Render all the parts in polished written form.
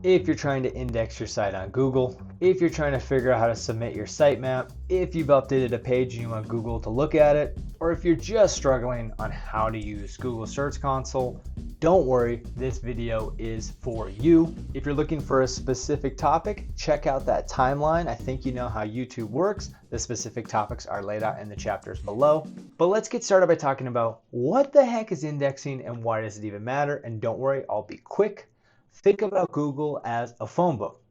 if you're trying to index your site on Google, if you're trying to figure out how to submit your sitemap, if you've updated a page and you want Google to look at it, or if you're just struggling on how to use Google Search Console, don't worry, this video is for you. If you're looking for a specific topic, check out that timeline. I think you know how YouTube works. The specific topics are laid out in the chapters below. But let's get started by talking about what the heck is indexing and why does it even matter? And don't worry, I'll be quick. Think about Google as a phone book.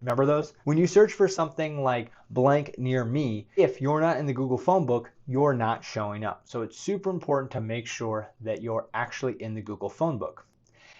Remember those? When you search for something like blank near me, if you're not in the Google phone book, you're not showing up. So it's super important to make sure that you're actually in the Google phone book.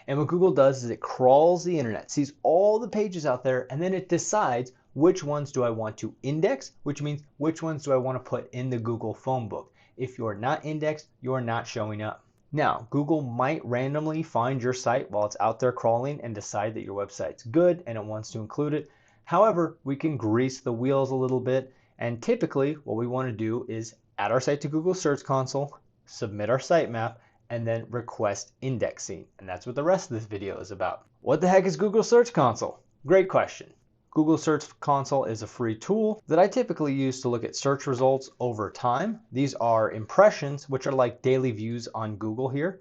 And what Google does is it crawls the internet, sees all the pages out there, and then it decides which ones do I want to index, which means which ones do I want to put in the Google phone book. If you're not indexed, you're not showing up. Now, Google might randomly find your site while it's out there crawling and decide that your website's good and it wants to include it. However, we can grease the wheels a little bit, and typically what we want to do is add our site to Google Search Console, submit our sitemap, and then request indexing. And that's what the rest of this video is about. What the heck is Google Search Console? Great question. Google Search Console is a free tool that I typically use to look at search results over time. These are impressions, which are like daily views on Google here.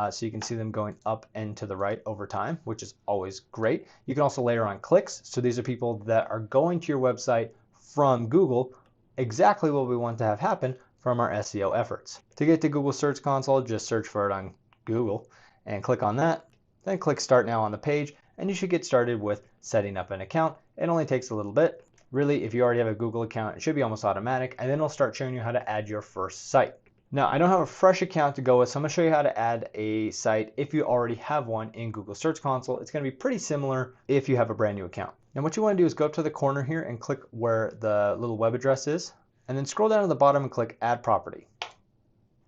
So you can see them going up and to the right over time, which is always great. You can also layer on clicks. So these are people that are going to your website from Google, exactly what we want to have happen from our SEO efforts. To get to Google Search Console, just search for it on Google and click on that. Then click Start Now on the page, and you should get started with setting up an account. It only takes a little bit. Really, if you already have a Google account, it should be almost automatic, and then it'll start showing you how to add your first site. Now, I don't have a fresh account to go with, so I'm going to show you how to add a site if you already have one in Google Search Console. It's going to be pretty similar if you have a brand new account. Now, what you want to do is go up to the corner here and click where the little web address is, and then scroll down to the bottom and click Add Property.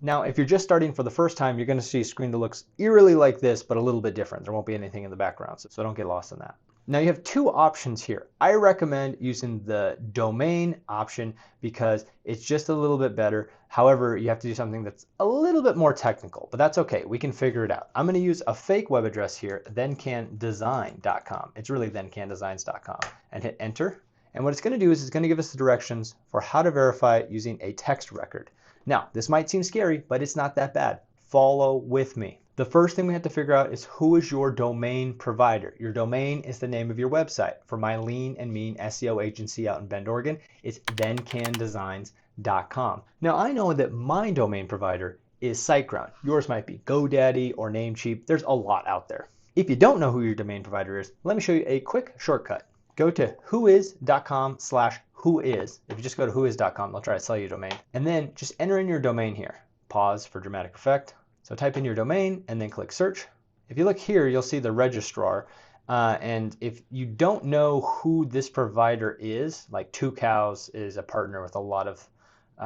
Now, if you're just starting for the first time, you're going to see a screen that looks eerily like this, but a little bit different. There won't be anything in the background, so don't get lost in that. Now you have two options here. I recommend using the domain option because it's just a little bit better. However, you have to do something that's a little bit more technical, but that's okay. We can figure it out. I'm going to use a fake web address here, thencandesign.com. It's really thencandesigns.com, and hit enter. And what it's going to do is it's going to give us the directions for how to verify using a text record. Now, this might seem scary, but it's not that bad. Follow with me. The first thing we have to figure out is who is your domain provider. Your domain is the name of your website. For my lean and mean SEO agency out in Bend, Oregon, it's thencandesigns.com. Now, I know that my domain provider is SiteGround. Yours might be GoDaddy or Namecheap. There's a lot out there. If you don't know who your domain provider is, let me show you a quick shortcut. Go to whois.com/whois. If you just go to whois.com, they'll try to sell you a domain. And then just enter in your domain here. Pause for dramatic effect. So type in your domain and then click search. If you look here, you'll see the registrar. And if you don't know who this provider is, like Two Cows is a partner with a lot of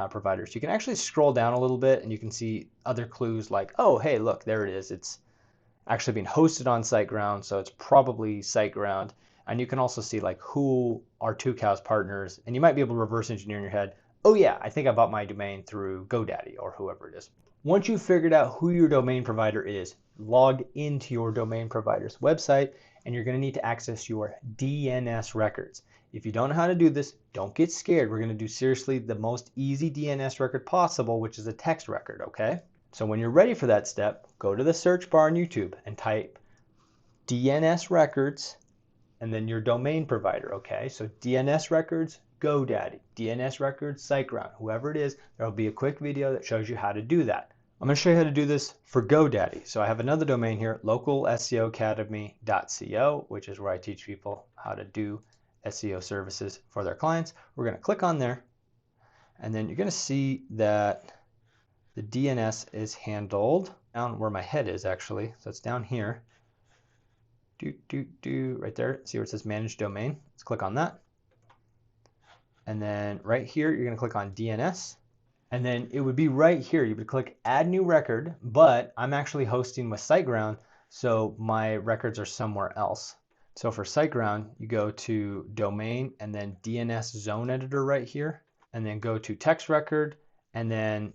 providers, you can actually scroll down a little bit and you can see other clues like, oh, hey, look, there it is. It's actually being hosted on SiteGround, so it's probably SiteGround. And you can also see like who are Two Cows partners, and you might be able to reverse engineer in your head, oh yeah, I think I bought my domain through GoDaddy or whoever it is. Once you've figured out who your domain provider is, log into your domain provider's website, and you're going to need to access your DNS records. If you don't know how to do this, don't get scared. We're going to do seriously the most easy DNS record possible, which is a text record, okay? So when you're ready for that step, go to the search bar on YouTube and type DNS records and then your domain provider, okay? So DNS records, GoDaddy, DNS records, SiteGround, whoever it is, there will be a quick video that shows you how to do that. I'm going to show you how to do this for GoDaddy. So I have another domain here, localseoacademy.co, which is where I teach people how to do SEO services for their clients. We're going to click on there, and then you're going to see that the DNS is handled down where my head is actually. So it's down here. Right there. See where it says manage domain? Let's click on that. And then right here, you're going to click on DNS. And then it would be right here. You would click add new record, but I'm actually hosting with SiteGround, so my records are somewhere else. So for SiteGround, you go to domain and then DNS zone editor right here, and then go to text record, and then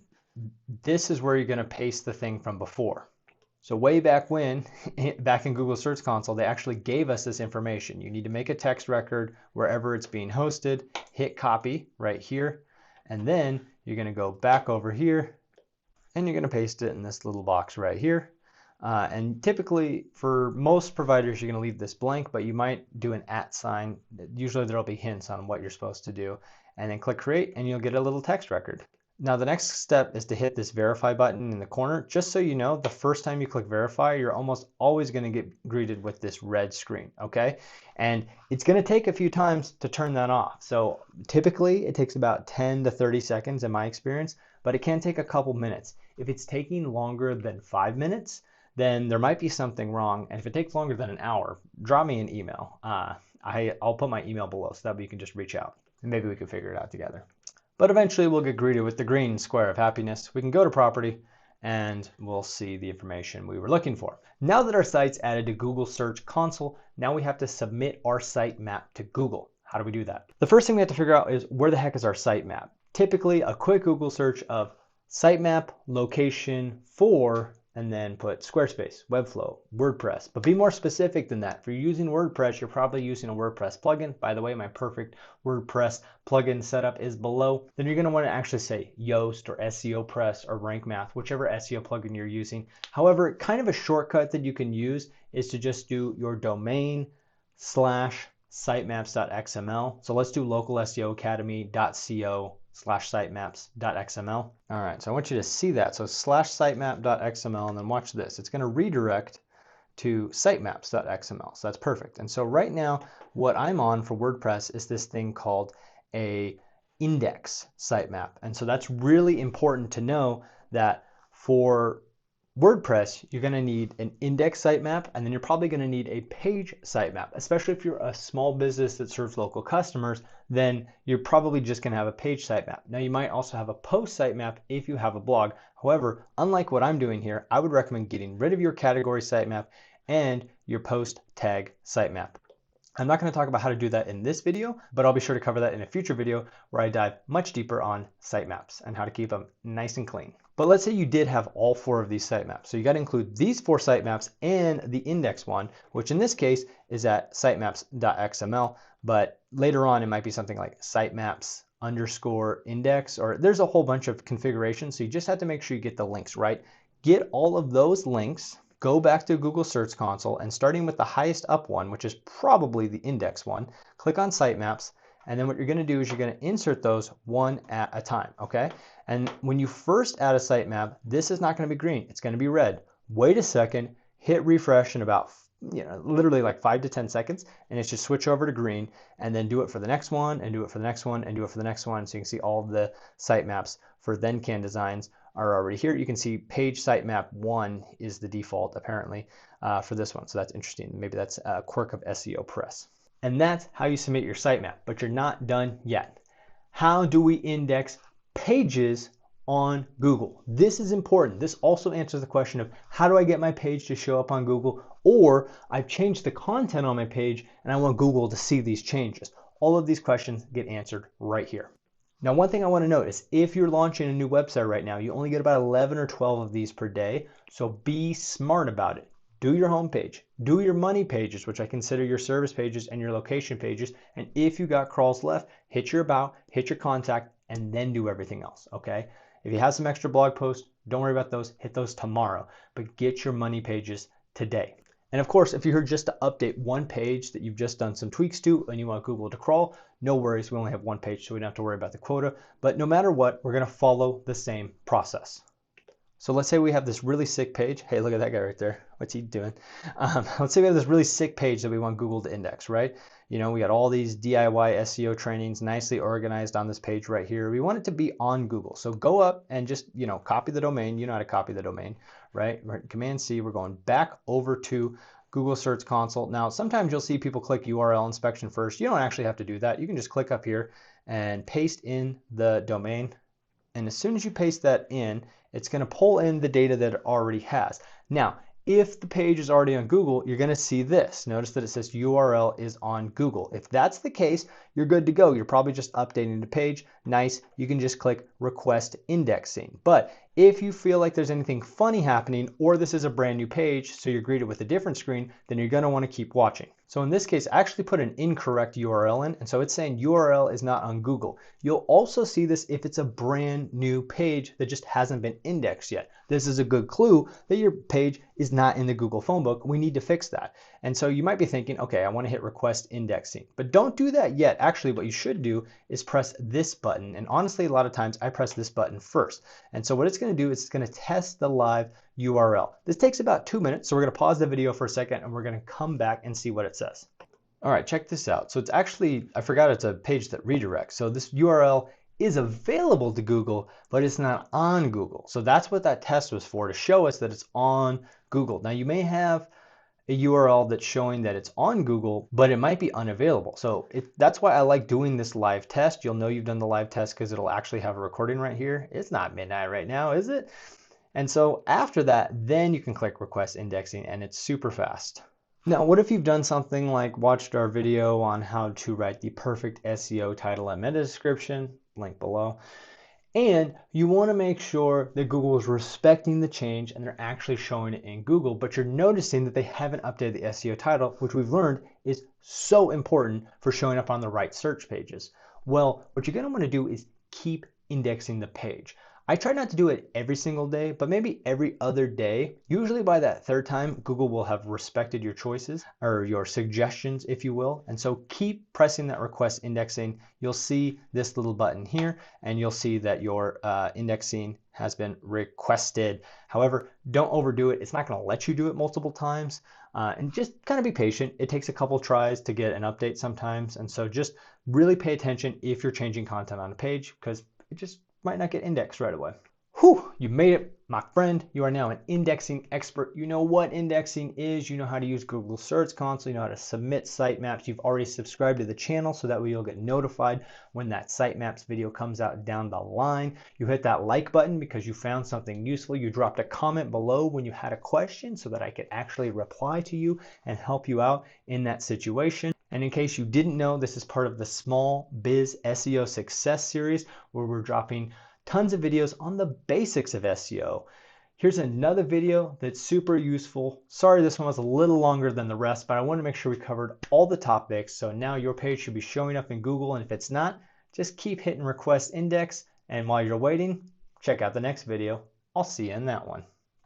this is where you're going to paste the thing from before. So way back when, back in Google Search Console, they actually gave us this information. You need to make a text record wherever it's being hosted, hit copy right here, and then you're going to go back over here and you're going to paste it in this little box right here. And typically for most providers, you're going to leave this blank, but you might do an @ sign. Usually there'll be hints on what you're supposed to do, and then click create and you'll get a little text record. Now the next step is to hit this verify button in the corner. Just so you know, the first time you click verify, you're almost always going to get greeted with this red screen, okay? And it's going to take a few times to turn that off. So typically it takes about 10 to 30 seconds in my experience, but it can take a couple minutes. If it's taking longer than 5 minutes, then there might be something wrong. And if it takes longer than an hour, drop me an email. I'll put my email below so that way you can just reach out and maybe we can figure it out together. But eventually we'll get greeted with the green square of happiness. We can go to property and we'll see the information we were looking for. Now that our site's added to Google Search Console, now we have to submit our sitemap to Google. How do we do that? The first thing we have to figure out is where the heck is our sitemap? Typically a quick Google search of sitemap location for, and then put Squarespace, Webflow, WordPress. But be more specific than that. If you're using WordPress, you're probably using a WordPress plugin. By the way, my perfect WordPress plugin setup is below. Then you're going to want to actually say Yoast or SEO Press or Rank Math, whichever SEO plugin you're using. However, kind of a shortcut that you can use is to just do your domain / sitemaps.xml. So let's do localseoacademy.co /sitemaps.xml. All right, so I want you to see that. So /sitemap.xml, and then watch this. It's going to redirect to sitemaps.xml. So that's perfect. And so right now, what I'm on for WordPress is this thing called a index sitemap. And so that's really important to know that for WordPress, you're going to need an index sitemap, and then you're probably going to need a page sitemap. Especially if you're a small business that serves local customers, then you're probably just going to have a page sitemap. Now you might also have a post sitemap if you have a blog. However, unlike what I'm doing here, I would recommend getting rid of your category sitemap and your post tag sitemap. I'm not going to talk about how to do that in this video, but I'll be sure to cover that in a future video where I dive much deeper on sitemaps and how to keep them nice and clean. But let's say you did have all 4 of these sitemaps. So you got to include these 4 sitemaps and the index one, which in this case is at sitemaps.xml, but later on it might be something like sitemaps_index, or there's a whole bunch of configurations. So you just have to make sure you get the links right. Get all of those links. Go back to Google Search Console, and starting with the highest up one, which is probably the index one, click on sitemaps, and then what you're going to do is you're going to insert those one at a time, okay? And when you first add a sitemap, this is not going to be green. It's going to be red. Wait a second, hit refresh in about, literally like 5 to 10 seconds, and it should switch over to green, and then do it for the next one, and do it for the next one, and do it for the next one. So you can see all the sitemaps for ThenCan designs are already here. You can see page sitemap 1 is the default apparently for this one. So that's interesting. Maybe that's a quirk of SEO Press. And that's how you submit your sitemap, but you're not done yet. How do we index pages on Google? This is important. This also answers the question of how do I get my page to show up on Google, or I've changed the content on my page and I want Google to see these changes. All of these questions get answered right here. Now, one thing I want to note is if you're launching a new website right now, you only get about 11 or 12 of these per day. So be smart about it. Do your homepage, do your money pages, which I consider your service pages and your location pages. And if you got crawls left, hit your about, hit your contact, and then do everything else, okay? If you have some extra blog posts, don't worry about those, hit those tomorrow, but get your money pages today. And of course, if you're just to update one page that you've just done some tweaks to and you want Google to crawl, no worries, we only have one page, so we don't have to worry about the quota. But no matter what, we're going to follow the same process. So let's say we have this really sick page. Hey, look at that guy right there. What's he doing? Let's say we have this really sick page that we want Google to index, right? We got all these DIY SEO trainings nicely organized on this page right here. We want it to be on Google. So go up and just, copy the domain. You know how to copy the domain, right? Command C, we're going back over to Google Search Console. Now, sometimes you'll see people click URL inspection first. You don't actually have to do that. You can just click up here and paste in the domain. And as soon as you paste that in, it's going to pull in the data that it already has. Now, if the page is already on Google, you're going to see this. Notice that it says URL is on Google. If that's the case, you're good to go. You're probably just updating the page. Nice. You can just click request indexing. But If you feel like there's anything funny happening or this is a brand new page, so you're greeted with a different screen, then you're going to want to keep watching. So in this case, I actually put an incorrect URL in, and so it's saying URL is not on Google. You'll also see this if it's a brand new page that just hasn't been indexed yet. This is a good clue that your page is not in the Google phone book. We need to fix that. And so you might be thinking, okay, I want to hit request indexing, but don't do that yet. Actually, what you should do is press this button. And honestly, a lot of times I press this button first. And so what it's going to do is it's going to test the live URL. This takes about 2 minutes, so we're going to pause the video for a second and we're going to come back and see what it says. All right, check this out. So it's actually, I forgot it's a page that redirects. So this URL is available to Google, but it's not on Google. So that's what that test was for, to show us that it's on Google. Now you may have a URL that's showing that it's on Google, but it might be unavailable. So that's why I like doing this live test. You'll know you've done the live test because it'll actually have a recording right here. It's not midnight right now, is it? And so after that, then you can click request indexing and it's super fast. Now, what if you've done something like watched our video on how to write the perfect SEO title and meta description, link below, and you want to make sure that Google is respecting the change and they're actually showing it in Google, but you're noticing that they haven't updated the SEO title, which we've learned is so important for showing up on the right search pages. Well, what you're going to want to do is keep indexing the page. I try not to do it every single day, but maybe every other day. Usually by that third time, Google will have respected your choices or your suggestions, if you will. And so keep pressing that request indexing. You'll see this little button here, and you'll see that your indexing has been requested. However, don't overdo it. It's not going to let you do it multiple times. And just kind of be patient. It takes a couple tries to get an update sometimes. And so just really pay attention if you're changing content on a page, because it just might not get indexed right away. Whew, you made it, my friend. You are now an indexing expert. You know what indexing is. You know how to use Google Search Console. You know how to submit sitemaps. You've already subscribed to the channel, so that way you'll get notified when that sitemaps video comes out down the line. You hit that like button because you found something useful. You dropped a comment below when you had a question so that I could actually reply to you and help you out in that situation. And in case you didn't know, this is part of the Small Biz SEO Success Series, where we're dropping tons of videos on the basics of SEO. Here's another video that's super useful. Sorry this one was a little longer than the rest, but I want to make sure we covered all the topics. So now your page should be showing up in Google, and if it's not, just keep hitting request index. And while you're waiting, check out the next video. I'll see you in that one.